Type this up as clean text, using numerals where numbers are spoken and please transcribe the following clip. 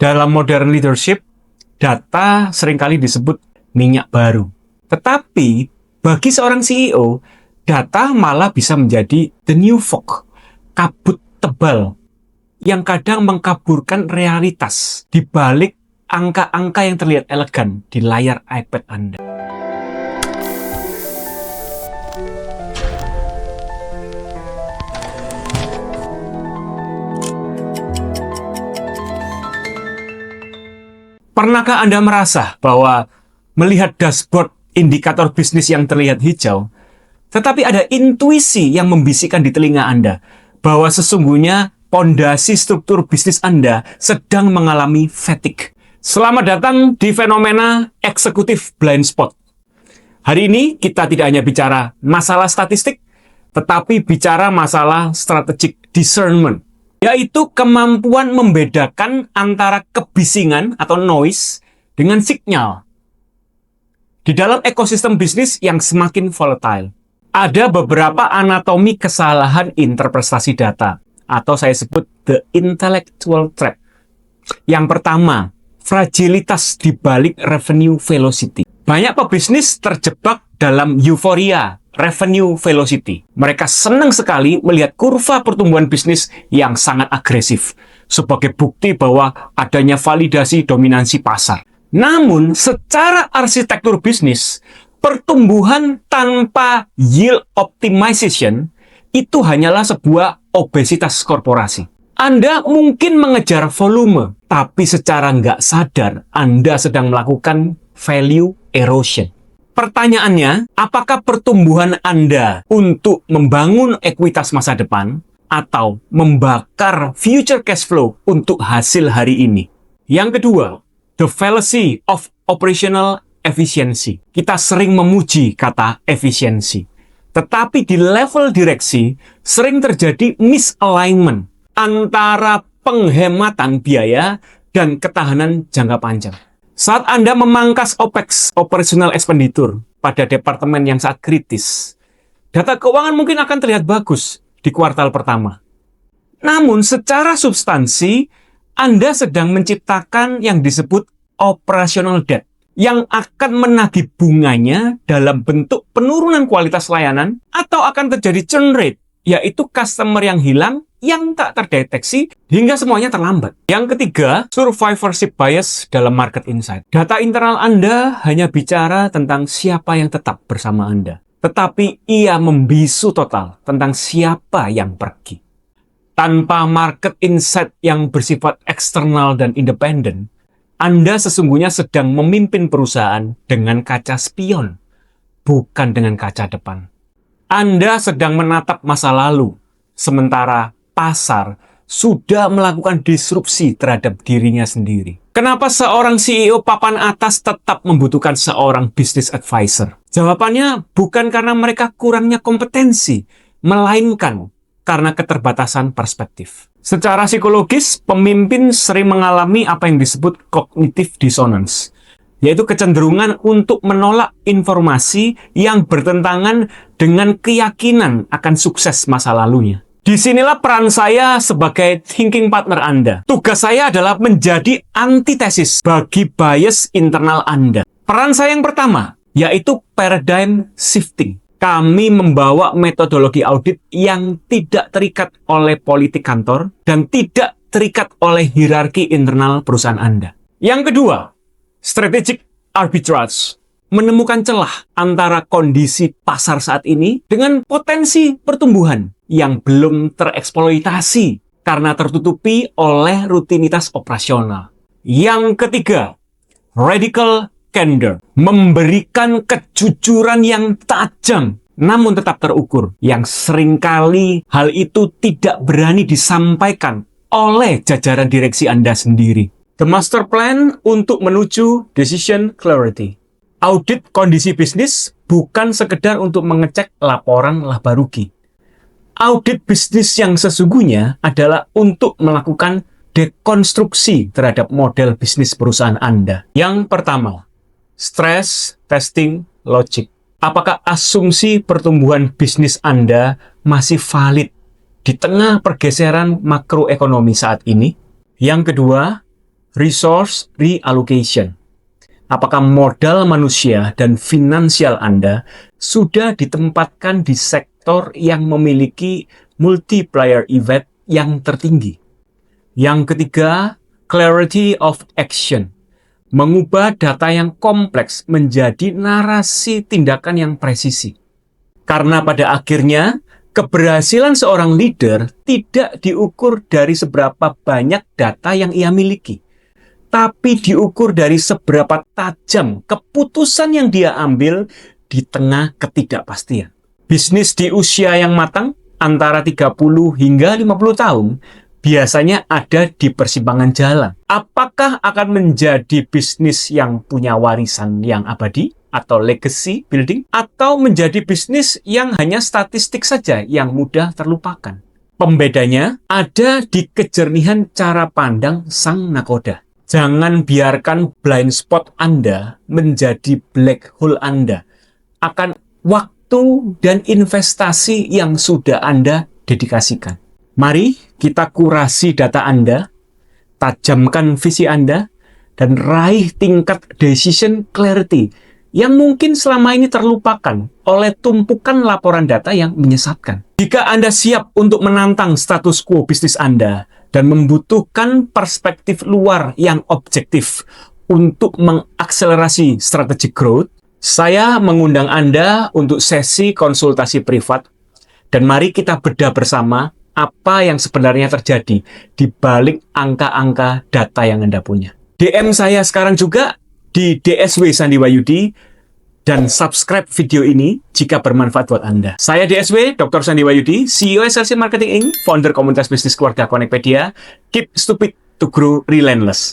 Dalam modern leadership, data seringkali disebut minyak baru. Tetapi, bagi seorang CEO, data malah bisa menjadi the new fog, kabut tebal, yang kadang mengkaburkan realitas di balik angka-angka yang terlihat elegan di layar iPad Anda. Pernahkah Anda merasa bahwa melihat dashboard indikator bisnis yang terlihat hijau, tetapi ada intuisi yang membisikkan di telinga Anda bahwa sesungguhnya pondasi struktur bisnis Anda sedang mengalami fatigue? Selamat datang di fenomena eksekutif blind spot. Hari ini kita tidak hanya bicara masalah statistik, tetapi bicara masalah strategic discernment, yaitu kemampuan membedakan antara kebisingan atau noise dengan signal. Di dalam ekosistem bisnis yang semakin volatile, ada beberapa anatomi kesalahan interpretasi data, atau saya sebut the intellectual trap. Yang pertama, fragilitas di balik revenue velocity. Banyak pebisnis terjebak dalam euforia revenue velocity. Mereka senang sekali melihat kurva pertumbuhan bisnis yang sangat agresif sebagai bukti bahwa adanya validasi dominansi pasar. Namun, secara arsitektur bisnis, pertumbuhan tanpa yield optimization itu hanyalah sebuah obesitas korporasi. Anda mungkin mengejar volume, tapi secara nggak sadar Anda sedang melakukan value erosion. Pertanyaannya, apakah pertumbuhan Anda untuk membangun ekuitas masa depan atau membakar future cash flow untuk hasil hari ini? Yang kedua, the fallacy of operational efficiency. Kita sering memuji kata efisiensi, tetapi di level direksi sering terjadi misalignment antara penghematan biaya dan ketahanan jangka panjang. Saat Anda memangkas OPEX, operational expenditure, pada departemen yang sangat kritis, data keuangan mungkin akan terlihat bagus di kuartal pertama. Namun, secara substansi, Anda sedang menciptakan yang disebut operational debt, yang akan menagih bunganya dalam bentuk penurunan kualitas layanan, atau akan terjadi churn rate, yaitu customer yang hilang, yang tak terdeteksi hingga semuanya terlambat. Yang ketiga, survivorship bias dalam market insight. Data internal Anda hanya bicara tentang siapa yang tetap bersama Anda, tetapi ia membisu total tentang siapa yang pergi. Tanpa market insight yang bersifat eksternal dan independen, Anda sesungguhnya sedang memimpin perusahaan dengan kaca spion, bukan dengan kaca depan. Anda sedang menatap masa lalu, sementara pasar sudah melakukan disrupsi terhadap dirinya sendiri. Kenapa seorang CEO papan atas tetap membutuhkan seorang business advisor? Jawabannya bukan karena mereka kurangnya kompetensi, melainkan karena keterbatasan perspektif. Secara psikologis, pemimpin sering mengalami apa yang disebut cognitive dissonance, yaitu kecenderungan untuk menolak informasi yang bertentangan dengan keyakinan akan sukses masa lalunya. Disinilah peran saya sebagai thinking partner Anda. Tugas saya adalah menjadi antitesis bagi bias internal Anda. Peran saya yang pertama, yaitu paradigm shifting. Kami membawa metodologi audit yang tidak terikat oleh politik kantor dan tidak terikat oleh hierarki internal perusahaan Anda. Yang kedua, strategic arbitrage. Menemukan celah antara kondisi pasar saat ini dengan potensi pertumbuhan yang belum tereksploitasi karena tertutupi oleh rutinitas operasional. Yang ketiga, radical candor. Memberikan kejujuran yang tajam namun tetap terukur, yang seringkali hal itu tidak berani disampaikan oleh jajaran direksi Anda sendiri. The master plan untuk menuju decision clarity. Audit kondisi bisnis bukan sekedar untuk mengecek laporan laba rugi. Audit bisnis yang sesungguhnya adalah untuk melakukan dekonstruksi terhadap model bisnis perusahaan Anda. Yang pertama, stress testing logic. Apakah asumsi pertumbuhan bisnis Anda masih valid di tengah pergeseran makroekonomi saat ini? Yang kedua, resource reallocation. Apakah modal manusia dan finansial Anda sudah ditempatkan di sektor yang memiliki multiplier effect yang tertinggi? Yang ketiga, clarity of action. Mengubah data yang kompleks menjadi narasi tindakan yang presisi. Karena pada akhirnya, keberhasilan seorang leader tidak diukur dari seberapa banyak data yang ia miliki, tapi diukur dari seberapa tajam keputusan yang dia ambil di tengah ketidakpastian. Bisnis di usia yang matang, antara 30 hingga 50 tahun, biasanya ada di persimpangan jalan. Apakah akan menjadi bisnis yang punya warisan yang abadi atau legacy building, atau menjadi bisnis yang hanya statistik saja yang mudah terlupakan? Pembedanya ada di kejernihan cara pandang sang nakoda. Jangan biarkan blind spot Anda menjadi black hole Anda akan waktu dan investasi yang sudah Anda dedikasikan. Mari kita kurasi data Anda, tajamkan visi Anda, dan raih tingkat decision clarity yang mungkin selama ini terlupakan oleh tumpukan laporan data yang menyesatkan. Jika Anda siap untuk menantang status quo bisnis Anda dan membutuhkan perspektif luar yang objektif untuk mengakselerasi strategic growth, saya mengundang Anda untuk sesi konsultasi privat, dan mari kita bedah bersama apa yang sebenarnya terjadi di balik angka-angka data yang Anda punya. DM saya sekarang juga di DSW Sandi Wahyudi dan subscribe video ini jika bermanfaat buat Anda. Saya DSW, Dr. Sandi Wahyudi, CEO SLC Marketing Inc., founder komunitas bisnis keluarga Connectpedia. Keep stupid to grow relentless.